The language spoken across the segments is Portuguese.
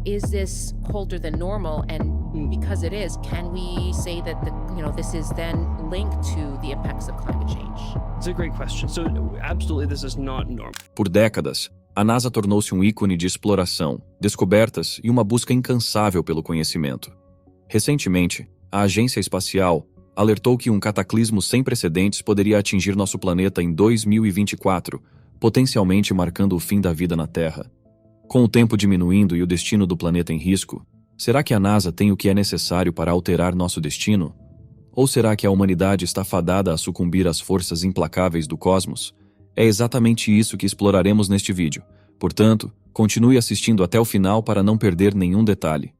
is this colder than normal? And because it is, can we say that this is then linked to the effects of climate change? It's a great question. So absolutely this is not normal. Por décadas, a NASA tornou-se um ícone de exploração, descobertas e uma busca incansável pelo conhecimento. Recentemente, a Agência Espacial alertou que um cataclismo sem precedentes poderia atingir nosso planeta em 2024, potencialmente marcando o fim da vida na Terra. Com o tempo diminuindo e o destino do planeta em risco, será que a NASA tem o que é necessário para alterar nosso destino? Ou será que a humanidade está fadada a sucumbir às forças implacáveis do cosmos? É exatamente isso que exploraremos neste vídeo. Portanto, continue assistindo até o final para não perder nenhum detalhe.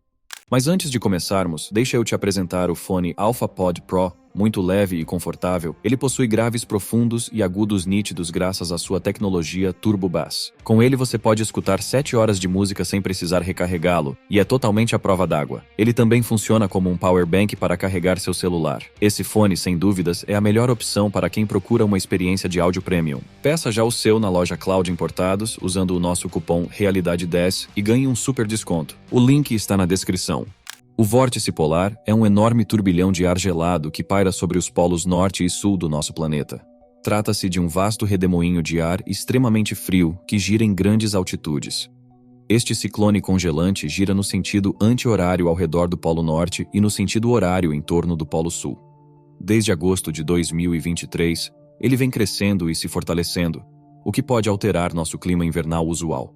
Mas antes de começarmos, deixa eu te apresentar o fone AlphaPod Pro. Muito leve e confortável, ele possui graves profundos e agudos nítidos graças à sua tecnologia Turbo Bass. Com ele você pode escutar 7 horas de música sem precisar recarregá-lo, e é totalmente à prova d'água. Ele também funciona como um power bank para carregar seu celular. Esse fone, sem dúvidas, é a melhor opção para quem procura uma experiência de áudio premium. Peça já o seu na loja Cloud Importados, usando o nosso cupom Realidade10 e ganhe um super desconto. O link está na descrição. O vórtice polar é um enorme turbilhão de ar gelado que paira sobre os polos norte e sul do nosso planeta. Trata-se de um vasto redemoinho de ar extremamente frio que gira em grandes altitudes. Este ciclone congelante gira no sentido anti-horário ao redor do polo norte e no sentido horário em torno do polo sul. Desde agosto de 2023, ele vem crescendo e se fortalecendo, o que pode alterar nosso clima invernal usual.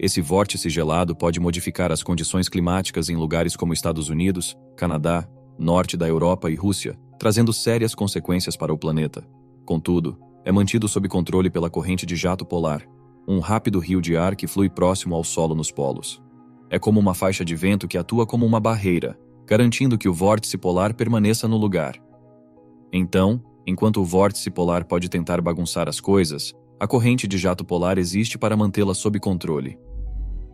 Esse vórtice gelado pode modificar as condições climáticas em lugares como Estados Unidos, Canadá, norte da Europa e Rússia, trazendo sérias consequências para o planeta. Contudo, é mantido sob controle pela corrente de jato polar, um rápido rio de ar que flui próximo ao solo nos polos. É como uma faixa de vento que atua como uma barreira, garantindo que o vórtice polar permaneça no lugar. Então, enquanto o vórtice polar pode tentar bagunçar as coisas, a corrente de jato polar existe para mantê-la sob controle.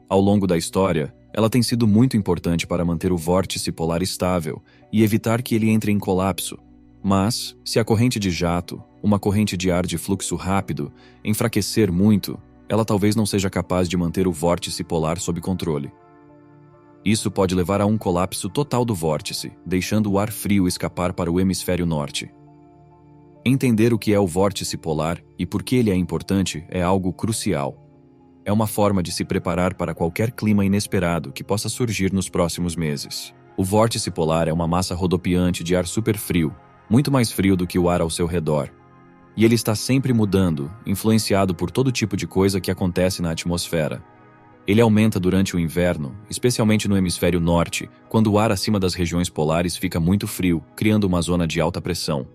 Ao longo da história, ela tem sido muito importante para manter o vórtice polar estável e evitar que ele entre em colapso. Mas, se a corrente de jato, uma corrente de ar de fluxo rápido, enfraquecer muito, ela talvez não seja capaz de manter o vórtice polar sob controle. Isso pode levar a um colapso total do vórtice, deixando o ar frio escapar para o hemisfério norte. Entender o que é o vórtice polar e por que ele é importante é algo crucial. É uma forma de se preparar para qualquer clima inesperado que possa surgir nos próximos meses. O vórtice polar é uma massa rodopiante de ar super frio, muito mais frio do que o ar ao seu redor. E ele está sempre mudando, influenciado por todo tipo de coisa que acontece na atmosfera. Ele aumenta durante o inverno, especialmente no hemisfério norte, quando o ar acima das regiões polares fica muito frio, criando uma zona de alta pressão.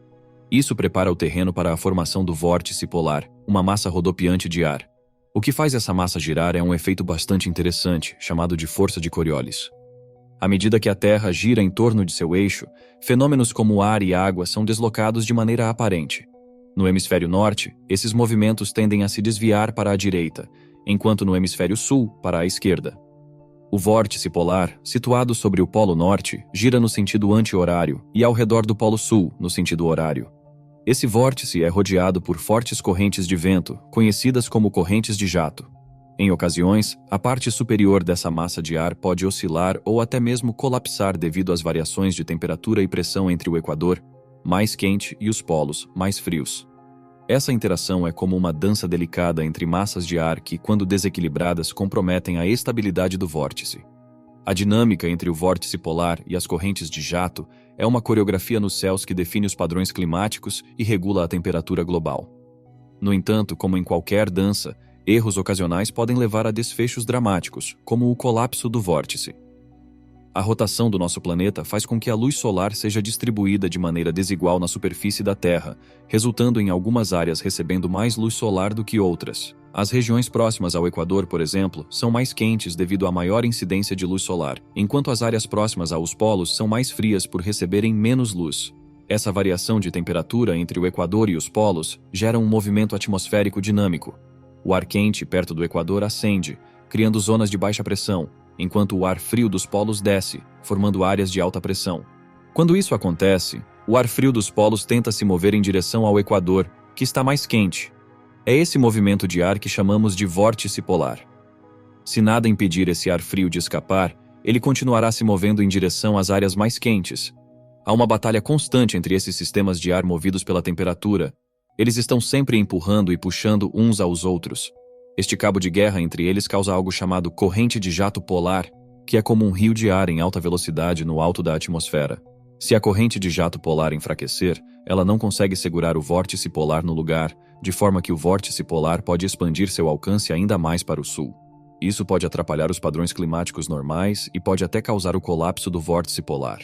Isso prepara o terreno para a formação do vórtice polar, uma massa rodopiante de ar. O que faz essa massa girar é um efeito bastante interessante, chamado de força de Coriolis. À medida que a Terra gira em torno de seu eixo, fenômenos como ar e água são deslocados de maneira aparente. No hemisfério norte, esses movimentos tendem a se desviar para a direita, enquanto no hemisfério sul, para a esquerda. O vórtice polar, situado sobre o polo norte, gira no sentido anti-horário e ao redor do polo sul, no sentido horário. Esse vórtice é rodeado por fortes correntes de vento, conhecidas como correntes de jato. Em ocasiões, a parte superior dessa massa de ar pode oscilar ou até mesmo colapsar devido às variações de temperatura e pressão entre o equador, mais quente, e os polos, mais frios. Essa interação é como uma dança delicada entre massas de ar que, quando desequilibradas, comprometem a estabilidade do vórtice. A dinâmica entre o vórtice polar e as correntes de jato é uma coreografia nos céus que define os padrões climáticos e regula a temperatura global. No entanto, como em qualquer dança, erros ocasionais podem levar a desfechos dramáticos, como o colapso do vórtice. A rotação do nosso planeta faz com que a luz solar seja distribuída de maneira desigual na superfície da Terra, resultando em algumas áreas recebendo mais luz solar do que outras. As regiões próximas ao Equador, por exemplo, são mais quentes devido à maior incidência de luz solar, enquanto as áreas próximas aos polos são mais frias por receberem menos luz. Essa variação de temperatura entre o Equador e os polos gera um movimento atmosférico dinâmico. O ar quente perto do Equador ascende, criando zonas de baixa pressão, enquanto o ar frio dos polos desce, formando áreas de alta pressão. Quando isso acontece, o ar frio dos polos tenta se mover em direção ao Equador, que está mais quente. É esse movimento de ar que chamamos de vórtice polar. Se nada impedir esse ar frio de escapar, ele continuará se movendo em direção às áreas mais quentes. Há uma batalha constante entre esses sistemas de ar movidos pela temperatura. Eles estão sempre empurrando e puxando uns aos outros. Este cabo de guerra entre eles causa algo chamado corrente de jato polar, que é como um rio de ar em alta velocidade no alto da atmosfera. Se a corrente de jato polar enfraquecer, ela não consegue segurar o vórtice polar no lugar, de forma que o vórtice polar pode expandir seu alcance ainda mais para o sul. Isso pode atrapalhar os padrões climáticos normais e pode até causar o colapso do vórtice polar.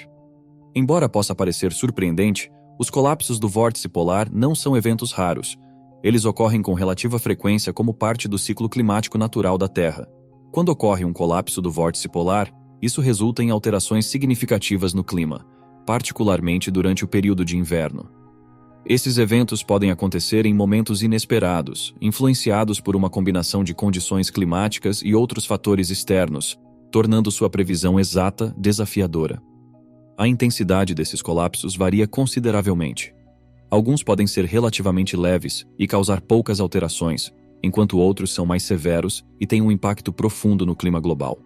Embora possa parecer surpreendente, os colapsos do vórtice polar não são eventos raros. Eles ocorrem com relativa frequência como parte do ciclo climático natural da Terra. Quando ocorre um colapso do vórtice polar, isso resulta em alterações significativas no clima, particularmente durante o período de inverno. Esses eventos podem acontecer em momentos inesperados, influenciados por uma combinação de condições climáticas e outros fatores externos, tornando sua previsão exata desafiadora. A intensidade desses colapsos varia consideravelmente. Alguns podem ser relativamente leves e causar poucas alterações, enquanto outros são mais severos e têm um impacto profundo no clima global.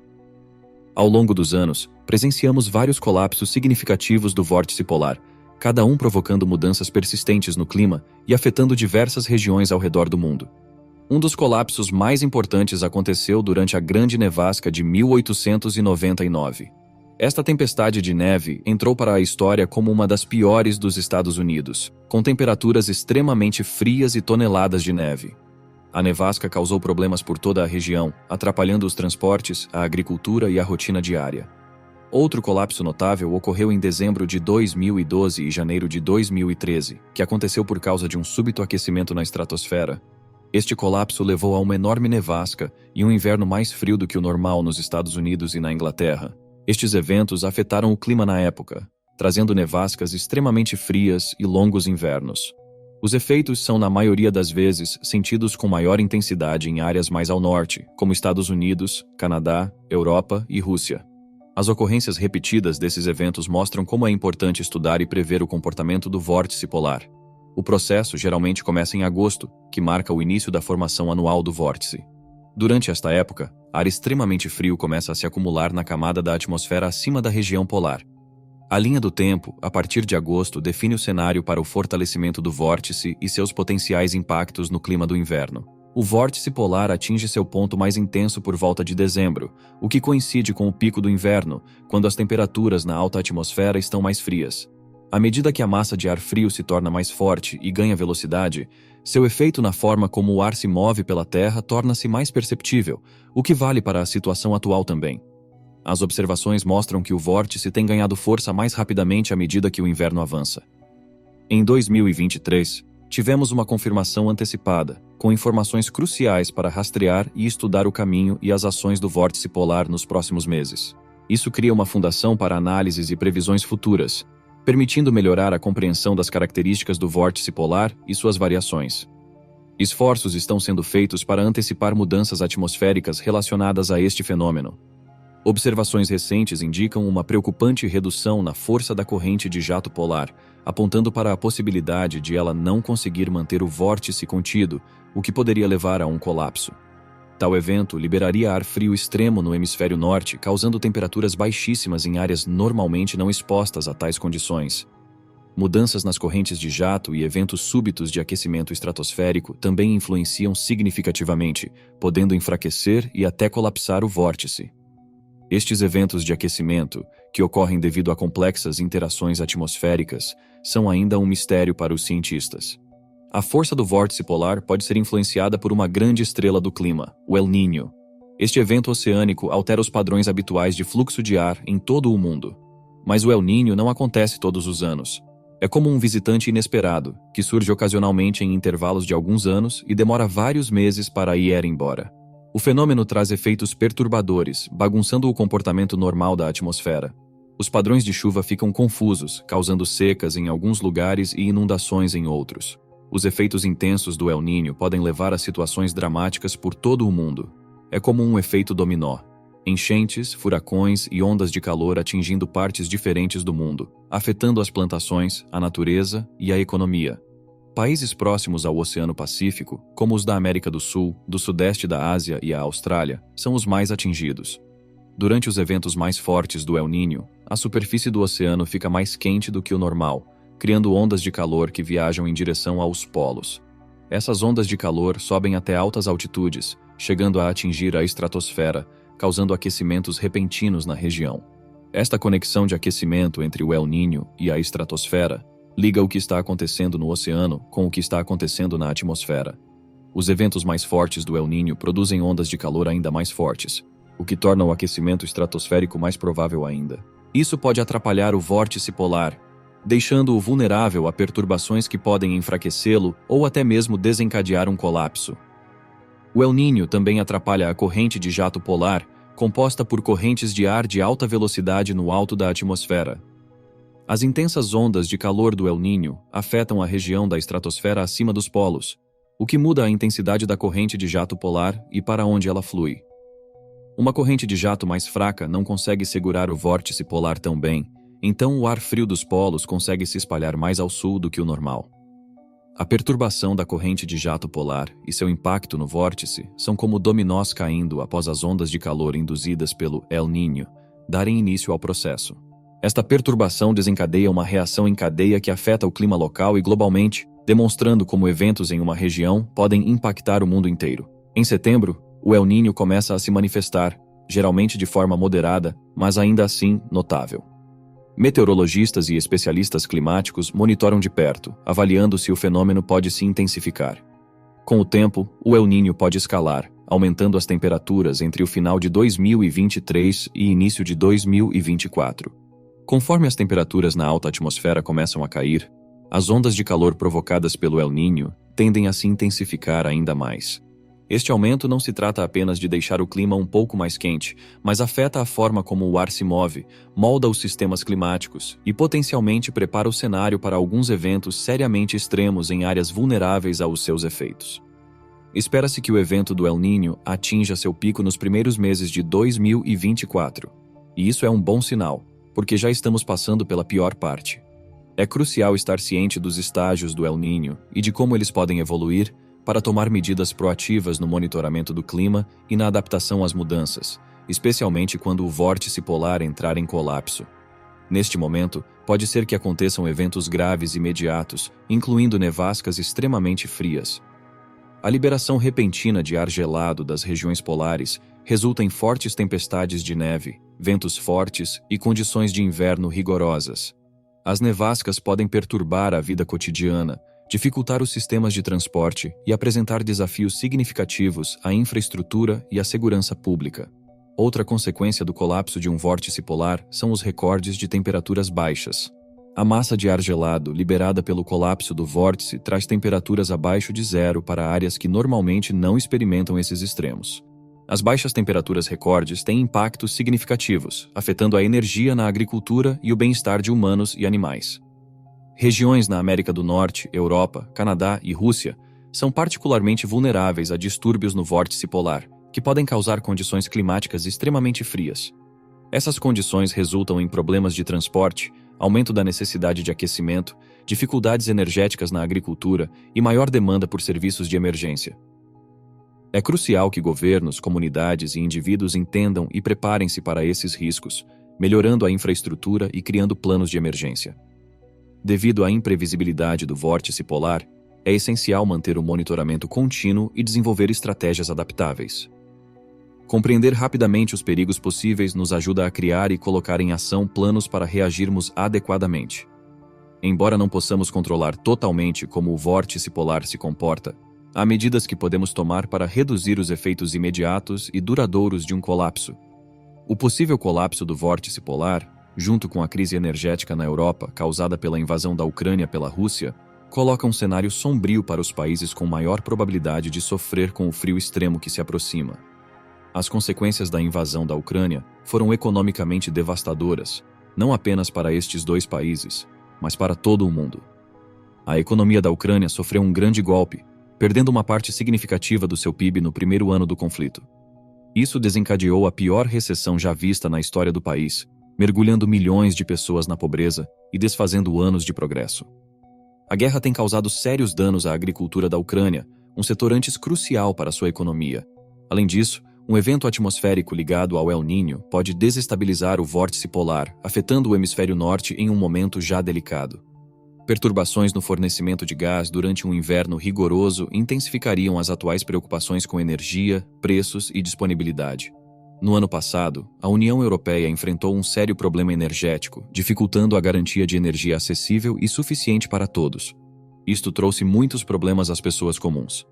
Ao longo dos anos, presenciamos vários colapsos significativos do vórtice polar, cada um provocando mudanças persistentes no clima e afetando diversas regiões ao redor do mundo. Um dos colapsos mais importantes aconteceu durante a Grande Nevasca de 1899. Esta tempestade de neve entrou para a história como uma das piores dos Estados Unidos, com temperaturas extremamente frias e toneladas de neve. A nevasca causou problemas por toda a região, atrapalhando os transportes, a agricultura e a rotina diária. Outro colapso notável ocorreu em dezembro de 2012 e janeiro de 2013, que aconteceu por causa de um súbito aquecimento na estratosfera. Este colapso levou a uma enorme nevasca e um inverno mais frio do que o normal nos Estados Unidos e na Inglaterra. Estes eventos afetaram o clima na época, trazendo nevascas extremamente frias e longos invernos. Os efeitos são, na maioria das vezes, sentidos com maior intensidade em áreas mais ao norte, como Estados Unidos, Canadá, Europa e Rússia. As ocorrências repetidas desses eventos mostram como é importante estudar e prever o comportamento do vórtice polar. O processo geralmente começa em agosto, que marca o início da formação anual do vórtice. Durante esta época, ar extremamente frio começa a se acumular na camada da atmosfera acima da região polar. A linha do tempo, a partir de agosto, define o cenário para o fortalecimento do vórtice e seus potenciais impactos no clima do inverno. O vórtice polar atinge seu ponto mais intenso por volta de dezembro, o que coincide com o pico do inverno, quando as temperaturas na alta atmosfera estão mais frias. À medida que a massa de ar frio se torna mais forte e ganha velocidade, seu efeito na forma como o ar se move pela Terra torna-se mais perceptível, o que vale para a situação atual também. As observações mostram que o vórtice tem ganhado força mais rapidamente à medida que o inverno avança. Em 2023, tivemos uma confirmação antecipada, com informações cruciais para rastrear e estudar o caminho e as ações do vórtice polar nos próximos meses. Isso cria uma fundação para análises e previsões futuras, permitindo melhorar a compreensão das características do vórtice polar e suas variações. Esforços estão sendo feitos para antecipar mudanças atmosféricas relacionadas a este fenômeno. Observações recentes indicam uma preocupante redução na força da corrente de jato polar, apontando para a possibilidade de ela não conseguir manter o vórtice contido, o que poderia levar a um colapso. Tal evento liberaria ar frio extremo no hemisfério norte, causando temperaturas baixíssimas em áreas normalmente não expostas a tais condições. Mudanças nas correntes de jato e eventos súbitos de aquecimento estratosférico também influenciam significativamente, podendo enfraquecer e até colapsar o vórtice. Estes eventos de aquecimento, que ocorrem devido a complexas interações atmosféricas, são ainda um mistério para os cientistas. A força do vórtice polar pode ser influenciada por uma grande estrela do clima, o El Niño. Este evento oceânico altera os padrões habituais de fluxo de ar em todo o mundo. Mas o El Niño não acontece todos os anos. É como um visitante inesperado, que surge ocasionalmente em intervalos de alguns anos e demora vários meses para ir embora. O fenômeno traz efeitos perturbadores, bagunçando o comportamento normal da atmosfera. Os padrões de chuva ficam confusos, causando secas em alguns lugares e inundações em outros. Os efeitos intensos do El Niño podem levar a situações dramáticas por todo o mundo. É como um efeito dominó. Enchentes, furacões e ondas de calor atingindo partes diferentes do mundo, afetando as plantações, a natureza e a economia. Países próximos ao Oceano Pacífico, como os da América do Sul, do Sudeste da Ásia e a Austrália, são os mais atingidos. Durante os eventos mais fortes do El Niño, a superfície do oceano fica mais quente do que o normal, criando ondas de calor que viajam em direção aos polos. Essas ondas de calor sobem até altas altitudes, chegando a atingir a estratosfera, causando aquecimentos repentinos na região. Esta conexão de aquecimento entre o El Niño e a estratosfera liga o que está acontecendo no oceano com o que está acontecendo na atmosfera. Os eventos mais fortes do El Niño produzem ondas de calor ainda mais fortes, o que torna o aquecimento estratosférico mais provável ainda. Isso pode atrapalhar o vórtice polar, deixando-o vulnerável a perturbações que podem enfraquecê-lo ou até mesmo desencadear um colapso. O El Niño também atrapalha a corrente de jato polar, composta por correntes de ar de alta velocidade no alto da atmosfera. As intensas ondas de calor do El Niño afetam a região da estratosfera acima dos polos, o que muda a intensidade da corrente de jato polar e para onde ela flui. Uma corrente de jato mais fraca não consegue segurar o vórtice polar tão bem, então o ar frio dos polos consegue se espalhar mais ao sul do que o normal. A perturbação da corrente de jato polar e seu impacto no vórtice são como dominós caindo após as ondas de calor induzidas pelo El Niño darem início ao processo. Esta perturbação desencadeia uma reação em cadeia que afeta o clima local e globalmente, demonstrando como eventos em uma região podem impactar o mundo inteiro. Em setembro, o El Niño começa a se manifestar, geralmente de forma moderada, mas ainda assim notável. Meteorologistas e especialistas climáticos monitoram de perto, avaliando se o fenômeno pode se intensificar. Com o tempo, o El Niño pode escalar, aumentando as temperaturas entre o final de 2023 e início de 2024. Conforme as temperaturas na alta atmosfera começam a cair, as ondas de calor provocadas pelo El Niño tendem a se intensificar ainda mais. Este aumento não se trata apenas de deixar o clima um pouco mais quente, mas afeta a forma como o ar se move, molda os sistemas climáticos e potencialmente prepara o cenário para alguns eventos seriamente extremos em áreas vulneráveis aos seus efeitos. Espera-se que o evento do El Niño atinja seu pico nos primeiros meses de 2024, e isso é um bom sinal, porque já estamos passando pela pior parte. É crucial estar ciente dos estágios do El Niño e de como eles podem evoluir para tomar medidas proativas no monitoramento do clima e na adaptação às mudanças, especialmente quando o vórtice polar entrar em colapso. Neste momento, pode ser que aconteçam eventos graves imediatos, incluindo nevascas extremamente frias. A liberação repentina de ar gelado das regiões polares resulta em fortes tempestades de neve, ventos fortes e condições de inverno rigorosas. As nevascas podem perturbar a vida cotidiana, dificultar os sistemas de transporte e apresentar desafios significativos à infraestrutura e à segurança pública. Outra consequência do colapso de um vórtice polar são os recordes de temperaturas baixas. A massa de ar gelado liberada pelo colapso do vórtice traz temperaturas abaixo de zero para áreas que normalmente não experimentam esses extremos. As baixas temperaturas recordes têm impactos significativos, afetando a energia na agricultura e o bem-estar de humanos e animais. Regiões na América do Norte, Europa, Canadá e Rússia são particularmente vulneráveis a distúrbios no vórtice polar, que podem causar condições climáticas extremamente frias. Essas condições resultam em problemas de transporte, aumento da necessidade de aquecimento, dificuldades energéticas na agricultura e maior demanda por serviços de emergência. É crucial que governos, comunidades e indivíduos entendam e preparem-se para esses riscos, melhorando a infraestrutura e criando planos de emergência. Devido à imprevisibilidade do vórtice polar, é essencial manter o monitoramento contínuo e desenvolver estratégias adaptáveis. Compreender rapidamente os perigos possíveis nos ajuda a criar e colocar em ação planos para reagirmos adequadamente. Embora não possamos controlar totalmente como o vórtice polar se comporta, há medidas que podemos tomar para reduzir os efeitos imediatos e duradouros de um colapso. O possível colapso do vórtice polar, junto com a crise energética na Europa causada pela invasão da Ucrânia pela Rússia, coloca um cenário sombrio para os países com maior probabilidade de sofrer com o frio extremo que se aproxima. As consequências da invasão da Ucrânia foram economicamente devastadoras, não apenas para estes dois países, mas para todo o mundo. A economia da Ucrânia sofreu um grande golpe, perdendo uma parte significativa do seu PIB no primeiro ano do conflito. Isso desencadeou a pior recessão já vista na história do país, mergulhando milhões de pessoas na pobreza e desfazendo anos de progresso. A guerra tem causado sérios danos à agricultura da Ucrânia, um setor antes crucial para sua economia. Além disso, um evento atmosférico ligado ao El Niño pode desestabilizar o vórtice polar, afetando o hemisfério norte em um momento já delicado. Perturbações no fornecimento de gás durante um inverno rigoroso intensificariam as atuais preocupações com energia, preços e disponibilidade. No ano passado, a União Europeia enfrentou um sério problema energético, dificultando a garantia de energia acessível e suficiente para todos. Isto trouxe muitos problemas às pessoas comuns.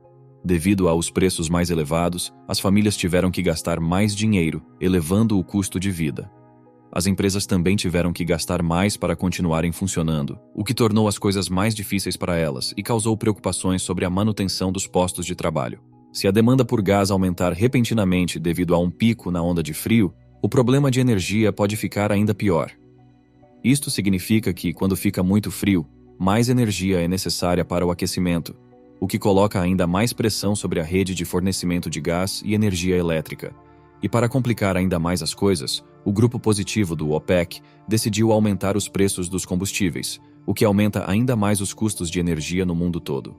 Devido aos preços mais elevados, as famílias tiveram que gastar mais dinheiro, elevando o custo de vida. As empresas também tiveram que gastar mais para continuarem funcionando, o que tornou as coisas mais difíceis para elas e causou preocupações sobre a manutenção dos postos de trabalho. Se a demanda por gás aumentar repentinamente devido a um pico na onda de frio, o problema de energia pode ficar ainda pior. Isto significa que, quando fica muito frio, mais energia é necessária para o aquecimento, o que coloca ainda mais pressão sobre a rede de fornecimento de gás e energia elétrica. E para complicar ainda mais as coisas, o grupo positivo do OPEC decidiu aumentar os preços dos combustíveis, o que aumenta ainda mais os custos de energia no mundo todo.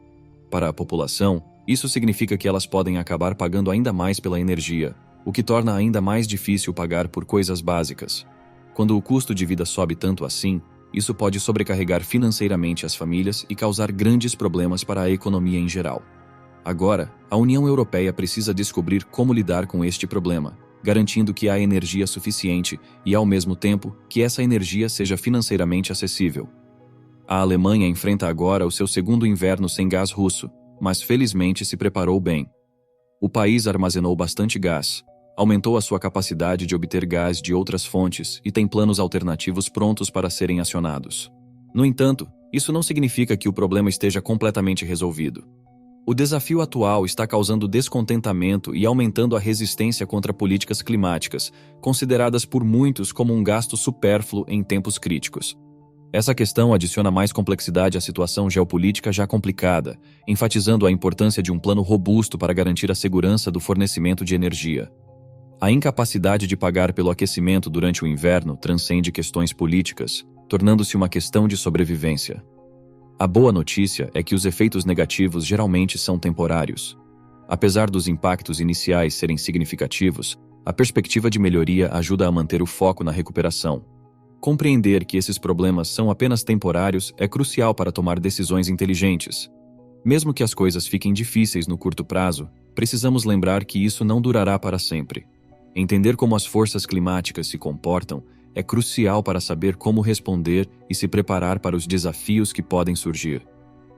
Para a população, isso significa que elas podem acabar pagando ainda mais pela energia, o que torna ainda mais difícil pagar por coisas básicas. Quando o custo de vida sobe tanto assim, isso pode sobrecarregar financeiramente as famílias e causar grandes problemas para a economia em geral. Agora, a União Europeia precisa descobrir como lidar com este problema, garantindo que há energia suficiente e, ao mesmo tempo, que essa energia seja financeiramente acessível. A Alemanha enfrenta agora o seu segundo inverno sem gás russo, mas felizmente se preparou bem. O país armazenou bastante gás, aumentou a sua capacidade de obter gás de outras fontes e tem planos alternativos prontos para serem acionados. No entanto, isso não significa que o problema esteja completamente resolvido. O desafio atual está causando descontentamento e aumentando a resistência contra políticas climáticas, consideradas por muitos como um gasto supérfluo em tempos críticos. Essa questão adiciona mais complexidade à situação geopolítica já complicada, enfatizando a importância de um plano robusto para garantir a segurança do fornecimento de energia. A incapacidade de pagar pelo aquecimento durante o inverno transcende questões políticas, tornando-se uma questão de sobrevivência. A boa notícia é que os efeitos negativos geralmente são temporários. Apesar dos impactos iniciais serem significativos, a perspectiva de melhoria ajuda a manter o foco na recuperação. Compreender que esses problemas são apenas temporários é crucial para tomar decisões inteligentes. Mesmo que as coisas fiquem difíceis no curto prazo, precisamos lembrar que isso não durará para sempre. Entender como as forças climáticas se comportam é crucial para saber como responder e se preparar para os desafios que podem surgir.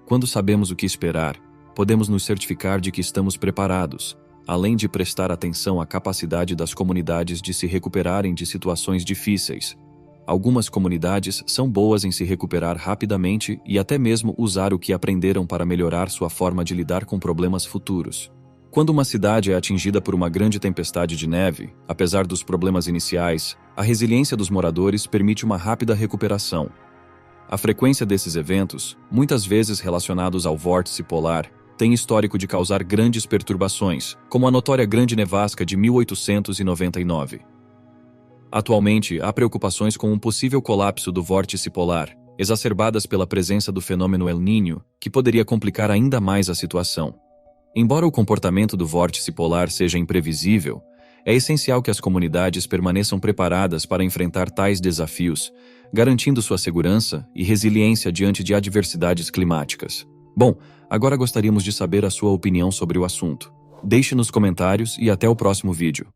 Quando sabemos o que esperar, podemos nos certificar de que estamos preparados, além de prestar atenção à capacidade das comunidades de se recuperarem de situações difíceis. Algumas comunidades são boas em se recuperar rapidamente e até mesmo usar o que aprenderam para melhorar sua forma de lidar com problemas futuros. Quando uma cidade é atingida por uma grande tempestade de neve, apesar dos problemas iniciais, a resiliência dos moradores permite uma rápida recuperação. A frequência desses eventos, muitas vezes relacionados ao vórtice polar, tem histórico de causar grandes perturbações, como a notória Grande Nevasca de 1899. Atualmente, há preocupações com um possível colapso do vórtice polar, exacerbadas pela presença do fenômeno El Niño, que poderia complicar ainda mais a situação. Embora o comportamento do vórtice polar seja imprevisível, é essencial que as comunidades permaneçam preparadas para enfrentar tais desafios, garantindo sua segurança e resiliência diante de adversidades climáticas. Bom, agora gostaríamos de saber a sua opinião sobre o assunto. Deixe nos comentários e até o próximo vídeo.